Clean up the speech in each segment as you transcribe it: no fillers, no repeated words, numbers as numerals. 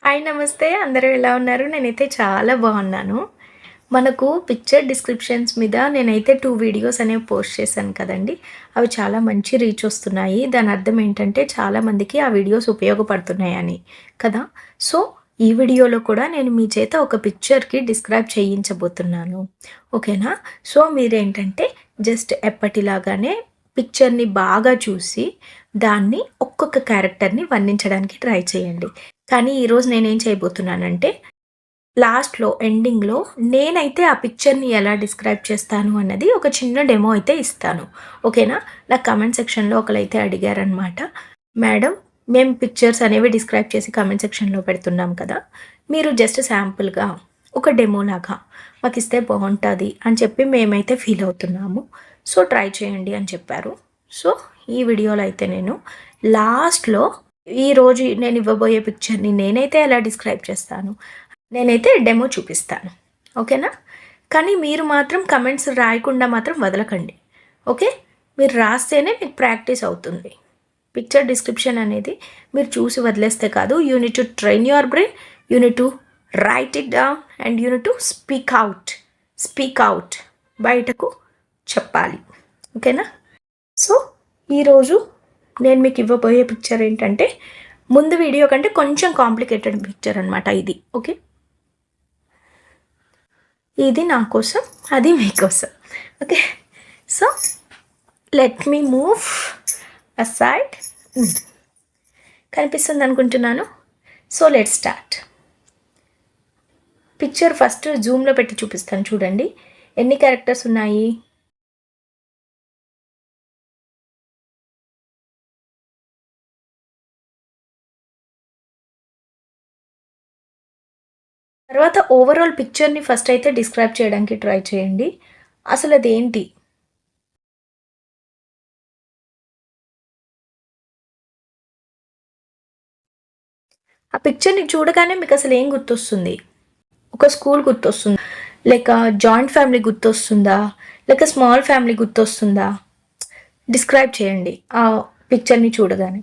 Hi నమస్తే అందరూ ఎలా ఉన్నారు? నేనైతే చాలా బాగున్నాను. మనకు పిక్చర్ డిస్క్రిప్షన్స్ మీద నేనైతే 2 వీడియోస్ అనేవి పోస్ట్ చేశాను కదండీ! అవి చాలా మంచి రీచ్ వస్తున్నాయి. దాని అర్థం ఏంటంటే చాలా మందికి ఆ వీడియోస్ ఉపయోగపడుతున్నాయని కదా! సో, ఈ వీడియోలో కూడా నేను మీ చేత ఒక పిక్చర్‌కి డిస్క్రైబ్ చేయించబోతున్నాను. ఓకేనా? సో, మీరేంటంటే జస్ట్ ఎప్పటిలాగానే పిక్చర్‌ని బాగా చూసి దాన్ని ఒక్కొక్క క్యారెక్టర్‌ని వర్ణించడానికి ట్రై చేయండి. కానీ ఈరోజు నేనేం చేయబోతున్నానంటే, లాస్ట్‌లో ఎండింగ్‌లో నేనైతే ఆ పిక్చర్‌ని ఎలా డిస్క్రైబ్ చేస్తాను అన్నది ఒక చిన్న డెమో అయితే ఇస్తాను. ఓకేనా? నాకు కామెంట్ సెక్షన్‌లో ఒకళ్ళైతే అడిగారనమాట. మేడం మేము పిక్చర్స్ అనేవి డిస్క్రైబ్ చేసి కామెంట్ సెక్షన్‌లో పెడుతున్నాం కదా! మీరు జస్ట్ శాంపుల్‌గా ఒక డెమోలాగా మాకిస్తే బావుంటది అని చెప్పి మేమైతే ఫీల్ అవుతున్నాము. సో, ట్రై చేయండి అని చెప్పారు. సో, ఈ వీడియోలో అయితే నేను లాస్ట్‌లో ఈరోజు నేను ఇవ్వబోయే పిక్చర్‌ని నేనైతే ఎలా డిస్క్రైబ్ చేస్తాను. నేనైతే డెమో చూపిస్తాను. ఓకేనా? కానీ మీరు మాత్రం కమెంట్స్ రాయకుండా మాత్రం వదలకండి. ఓకే? మీరు రాస్తేనే మీకు ప్రాక్టీస్ అవుతుంది. పిక్చర్ డిస్క్రిప్షన్ అనేది మీరు చూసి వదిలేస్తే కాదు. You need to train your brain. You need to right it down and you need to speak out. Speak out. బయటకు చెప్పాలి. ఓకేనా? సో, ఈరోజు నేను మీకు ఇవ్వబోయే పిక్చర్ ఏంటంటే, ముందు వీడియో కంటే కొంచెం కాంప్లికేటెడ్ పిక్చర్ అనమాట ఇది. ఓకే? ఇది నా కోసం, అది మీకోసం. Okay? So, let me move aside. కనిపిస్తుంది అనుకుంటున్నాను. So, let's start. Picture first జూమ్‌లో పెట్టి చూపిస్తాను చూడండి. ఎన్ని క్యారెక్టర్స్ ఉన్నాయి? తర్వాత ఓవరాల్ పిక్చర్‌ని ఫస్ట్ అయితే డిస్క్రైబ్ చేయడానికి ట్రై చేయండి. అసలదేంటి? ఆ పిక్చర్‌ని చూడగానే మీకసలు ఏం గుర్తొస్తుంది? ఒక స్కూల్ గుర్తొస్తుందా? లేక జాయింట్ ఫ్యామిలీ గుర్తొస్తుందా? లేక స్మాల్ ఫ్యామిలీ గుర్తొస్తుందా? డిస్క్రైబ్ చేయండి ఆ పిక్చర్‌ని చూడగానే.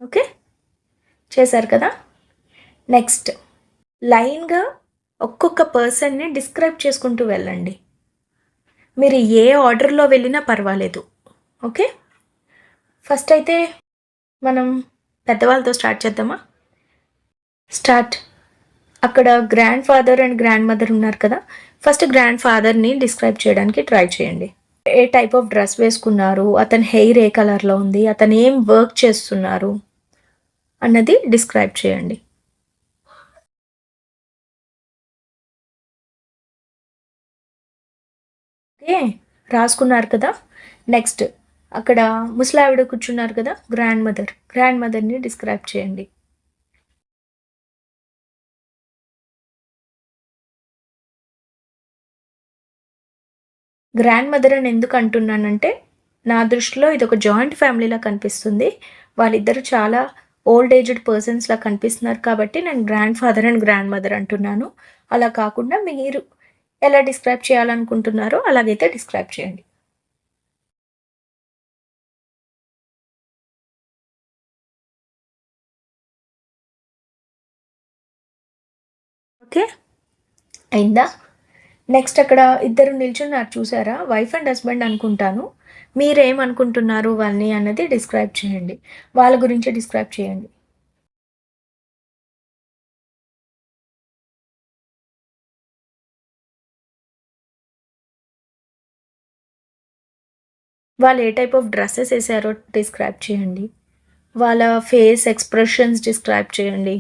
ఓకే. చేశారు కదా! నెక్స్ట్ లైన్‌గా ఒక్కొక్క పర్సన్‌ని డిస్క్రైబ్ చేసుకుంటూ వెళ్ళండి. మీరు ఏ ఆర్డర్‌లో వెళ్ళినా పర్వాలేదు. ఓకే. ఫస్ట్ అయితే మనం పెద్దవాళ్ళతో స్టార్ట్ చేద్దామా? స్టార్ట్. అక్కడ grand father and grand mother ఉన్నారు కదా! ఫస్ట్ గ్రాండ్ ఫాదర్‌ని డిస్క్రైబ్ చేయడానికి ట్రై చేయండి. ఏ టైప్ ఆఫ్ డ్రెస్ వేసుకున్నారు? అతని హెయిర్ ఏ కలర్‌లో ఉంది? అతను ఏం వర్క్ చేస్తున్నారు? అన్నది డిస్క్రైబ్ చేయండి. ఓకే. రాసుకున్నారు కదా! నెక్స్ట్ అక్కడ ముసలావిడ కూర్చున్నారు కదా! Grand mother. గ్రాండ్ మదర్‌ని డిస్క్రైబ్ చేయండి. గ్రాండ్ మదర్ అని ఎందుకు అంటున్నానంటే, నా దృష్టిలో ఇదొక జాయింట్ ఫ్యామిలీలా కనిపిస్తుంది. వాళ్ళిద్దరూ చాలా ఓల్డ్ ఏజ్డ్ పర్సన్స్‌లా కనిపిస్తున్నారు కాబట్టి నేను grand father and grand mother అంటున్నాను. అలా కాకుండా మీరు ఎలా డిస్క్రైబ్ చేయాలనుకుంటున్నారో అలాగైతే డిస్క్రైబ్ చేయండి. ఓకే. అయిందా? నెక్స్ట్ అక్కడ ఇద్దరు నిల్చున్నారు చూసారా? వైఫ్ అండ్ హస్బెండ్ అనుకుంటాను. మీరేమనుకుంటున్నారు వాళ్ళని అన్నది డిస్క్రైబ్ చేయండి. వాళ్ళ గురించి డిస్క్రైబ్ చేయండి. వాళ్ళు ఏ టైప్ ఆఫ్ డ్రెసెస్ ఏసారో డిస్క్రైబ్ చేయండి. వాళ్ళ ఫేస్ ఎక్స్‌ప్రెషన్స్ డిస్క్రైబ్ చేయండి.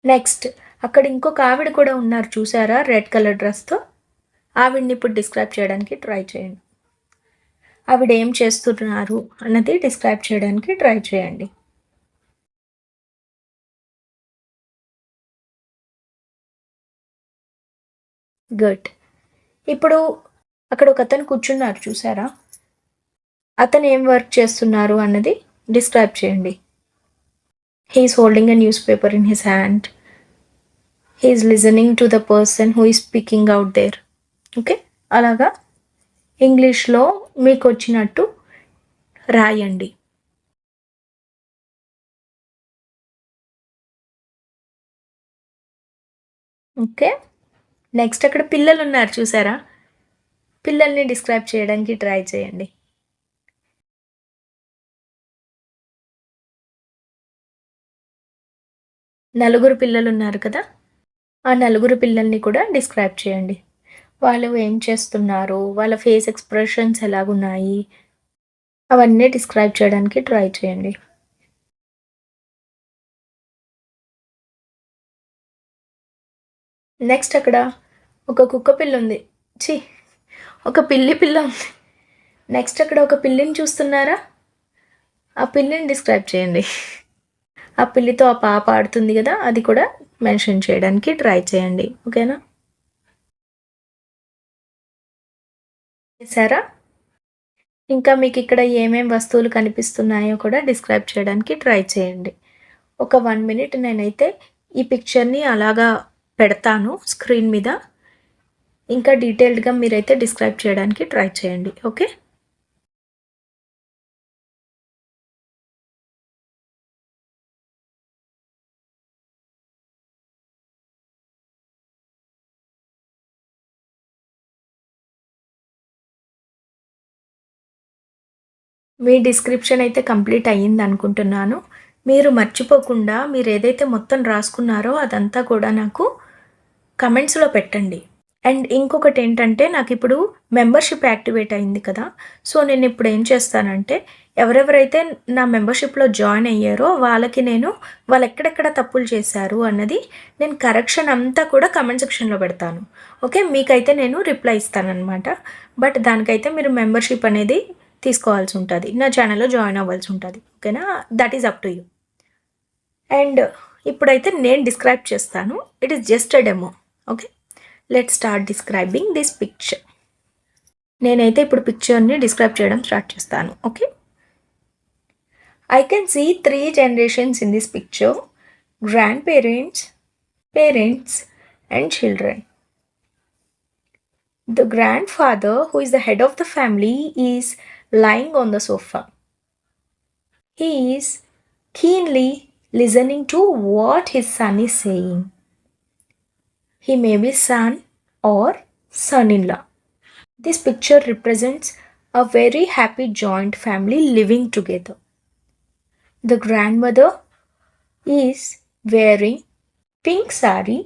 నెక్స్ట్ అక్కడ ఇంకొక ఆవిడ కూడా ఉన్నారు చూసారా? రెడ్ కలర్ డ్రెస్‌తో. ఆవిడని ఇప్పుడు డిస్క్రైబ్ చేయడానికి ట్రై చేయండి. ఆవిడ ఏం చేస్తున్నారు అన్నది డిస్క్రైబ్ చేయడానికి ట్రై చేయండి. గుడ్. ఇప్పుడు అక్కడ ఒకతను కూర్చున్నారు చూసారా? అతను ఏం వర్క్ చేస్తున్నారు అన్నది డిస్క్రైబ్ చేయండి. He is holding a news paper in his hand. He is listening to the person who is speaking out there. Okay. అలాగా ఇంగ్లీష్లో మీకు వచ్చినట్టు రాయండి. ఓకే. నెక్స్ట్ అక్కడ పిల్లలున్నారు చూసారా? పిల్లల్ని డిస్క్రైబ్ చేయడానికి ట్రై చేయండి. నలుగురు పిల్లలున్నారు కదా! ఆ నలుగురు పిల్లల్ని కూడా డిస్క్రైబ్ చేయండి. వాళ్ళు ఏం చేస్తున్నారు? వాళ్ళ ఫేస్ ఎక్స్‌ప్రెషన్స్ ఎలాగున్నాయి? అవన్నీ డిస్క్రైబ్ చేయడానికి ట్రై చేయండి. నెక్స్ట్ అక్కడ ఒక కుక్క పిల్లుంది. ఛీ! ఒక పిల్లి పిల్ల ఉంది. నెక్స్ట్ అక్కడ ఒక పిల్లిని చూస్తున్నారా? ఆ పిల్లిని డిస్క్రైబ్ చేయండి. ఆ పిల్లితో ఆ పాప ఆడుతుంది గదా! అది కూడా మెన్షన్ చేయడానికి ట్రై చేయండి. ఓకేనా? చేశారా? ఇంకా మీకిక్కడ ఏమేం వస్తువులు కనిపిస్తున్నాయో కూడా డిస్క్రైబ్ చేయడానికి ట్రై చేయండి. ఒక 1 మినిట్ నేనైతే ఈ పిక్చర్‌ని అలాగా పెడతాను స్క్రీన్ మీద. ఇంకా డీటెయిల్డ్‌గా మీరైతే డిస్క్రైబ్ చేయడానికి ట్రై చేయండి. ఓకే? మీ డిస్క్రిప్షన్ అయితే కంప్లీట్ అయ్యిందనుకుంటున్నాను. మీరు మర్చిపోకుండా మీరేదైతే మొత్తం రాసుకున్నారో అదంతా కూడా నాకు కమెంట్స్‌లో పెట్టండి. అండ్ ఇంకొకటేంటంటే నాకిప్పుడు మెంబర్‌షిప్ యాక్టివేట్ అయింది కదా! సో, నేనిప్పుడు ఏం చేస్తానంటే ఎవరెవరైతే నా మెంబర్‌షిప్‌లో జాయిన్ అయ్యారో వాళ్ళకి నేను వాళ్ళెక్కడెక్కడ తప్పులు చేశారు అన్నది నేను కరెక్షన్ అంతా కూడా కమెంట్ సెక్షన్‌లో పెడతాను. ఓకే. మీకైతే నేను రిప్లై ఇస్తాననమాట. బట్ దానికైతే మీరు మెంబర్‌షిప్ అనేది తీసుకోవాల్సుంటది. నా ఛానెల్‌లో జాయిన్ అవ్వాల్సుంటది. ఓకేనా? That is up to you. And ఇప్పుడైతే నేను డిస్క్రైబ్ చేస్తాను. It is just a demo. Okay. Let's start describing this picture. నేనైతే ఇప్పుడు పిక్చర్‌ని డిస్క్రైబ్ చేయడం స్టార్ట్ చేస్తాను. Okay. I can see 3 generations in this picture: grandparents, parents, and children. The grandfather, who is the head of the family, is lying on the sofa. He is keenly listening to what his son is saying. He may be son or son-in-law. This picture represents a very happy joint family living together. The grandmother is wearing pink sari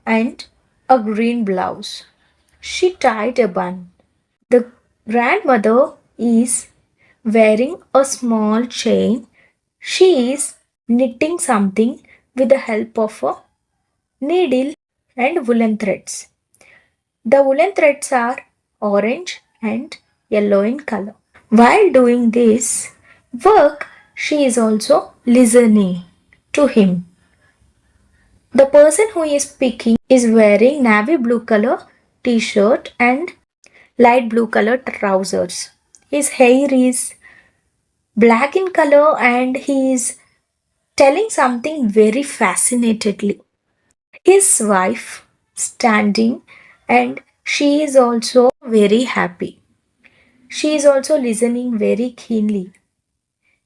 and a green blouse. She tied a bun. The grandmother is wearing a small chain. She is knitting something with the help of a needle and woolen threads. The woolen threads are orange and yellow in color. While doing this work, she is also listening to him. The person who is speaking is wearing navy blue color t-shirt and light blue color trousers. His hair is black in color and he is telling something very fascinatedly. His wife standing and she is also very happy. She is also listening very keenly.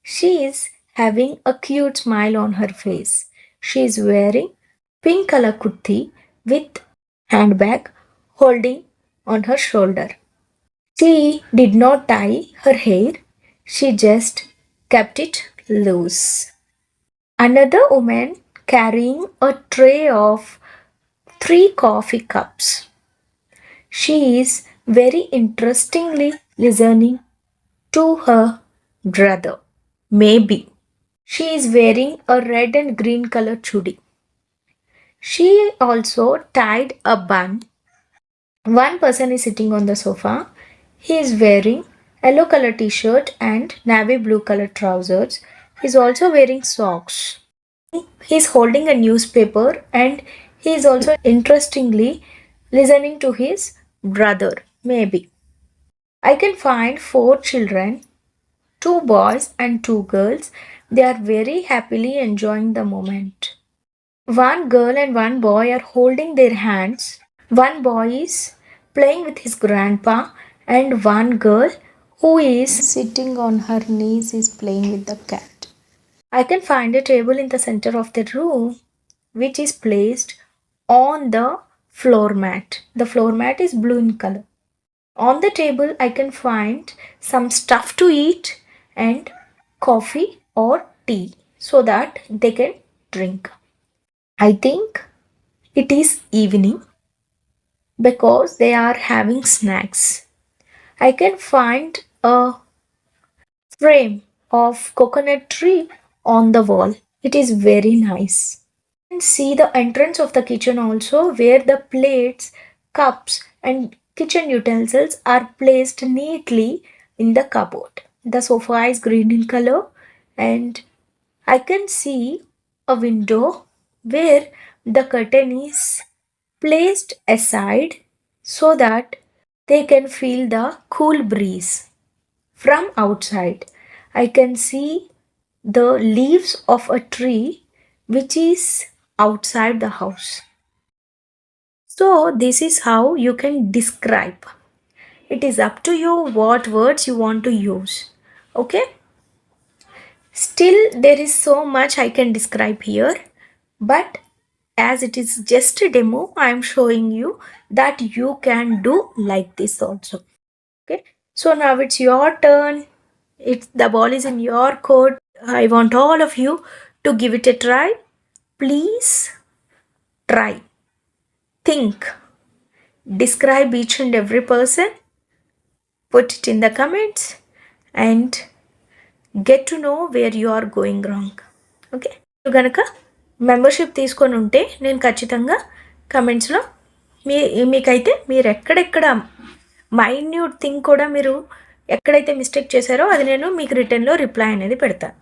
She is having a cute smile on her face. She is wearing pink color kurti with handbag holding on her shoulder. She did not tie her hair. She just kept it loose. Another woman carrying a tray of 3 coffee cups. She is very interestingly listening to her brother. Maybe. She is wearing a red and green color chudi. She also tied a bun. One person is sitting on the sofa. He is wearing yellow color t-shirt and navy blue color trousers. He is also wearing socks. He is holding a newspaper and he is also interestingly listening to his brother. Maybe. I can find 4 children, 2 boys and 2 girls. They are very happily enjoying the moment. One girl and one boy are holding their hands. One boy is playing with his grandpa, and one girl who is sitting on her knees is playing with the cat. I can find a table in the center of the room which is placed on the floor mat. The floor mat is blue in color. On the table, I can find some stuff to eat and coffee or tea so that they can drink. I think it is evening because they are having snacks. I can find a frame of coconut tree on the wall. It is very nice. You can see the entrance of the kitchen also, where the plates, cups and kitchen utensils are placed neatly in the cupboard. The sofa is green in color, and I can see a window where the curtain is placed aside so that they can feel the cool breeze from outside. I can see the leaves of a tree which is outside the house. So, this is how you can describe. It is up to you what words you want to use. Okay? Still, there is so much I can describe here, but as it is just a demo, I am showing you that you can do like this also. Okay? So, now it's your turn. The ball is in your court. I want all of you to give it a try. Please try. Think. Describe each and every person. Put it in the comments and get to know where you are going wrong. Okay కనుక membership తీసుకొని ఉంటే నేను ఖచ్చితంగా కమెంట్స్లో మీకైతే మీరు ఎక్కడెక్కడ minute thing కూడా మీరు ఎక్కడైతే మిస్టేక్ చేశారో అది నేను మీకు రిటర్న్లో రిప్లై అనేది పెడతాను.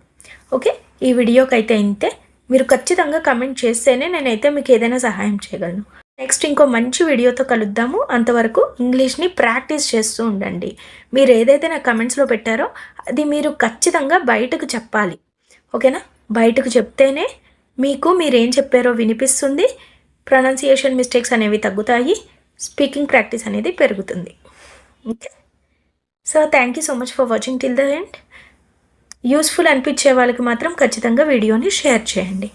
ఓకే, ఈ వీడియోకి అయితే ఇంతే. మీరు ఖచ్చితంగా కమెంట్ చేస్తేనే నేనైతే మీకు ఏదైనా సహాయం చేయగలను. నెక్స్ట్ ఇంకో మంచి వీడియోతో కలుద్దాము. అంతవరకు ఇంగ్లీష్ని ప్రాక్టీస్ చేస్తూ ఉండండి. మీరు ఏదైతే నా కమెంట్స్లో పెట్టారో అది మీరు ఖచ్చితంగా బయటకు చెప్పాలి. ఓకేనా? బయటకు చెప్తేనే మీకు మీరేం చెప్పారో వినిపిస్తుంది, ప్రొనౌన్సియేషన్ మిస్టేక్స్ అనేవి తగ్గుతాయి, స్పీకింగ్ ప్రాక్టీస్ అనేది పెరుగుతుంది. Okay, so thank you so much for watching till the end. Useful అనిపించే వాళ్ళకి మాత్రం ఖచ్చితంగా వీడియోని షేర్ చేయండి.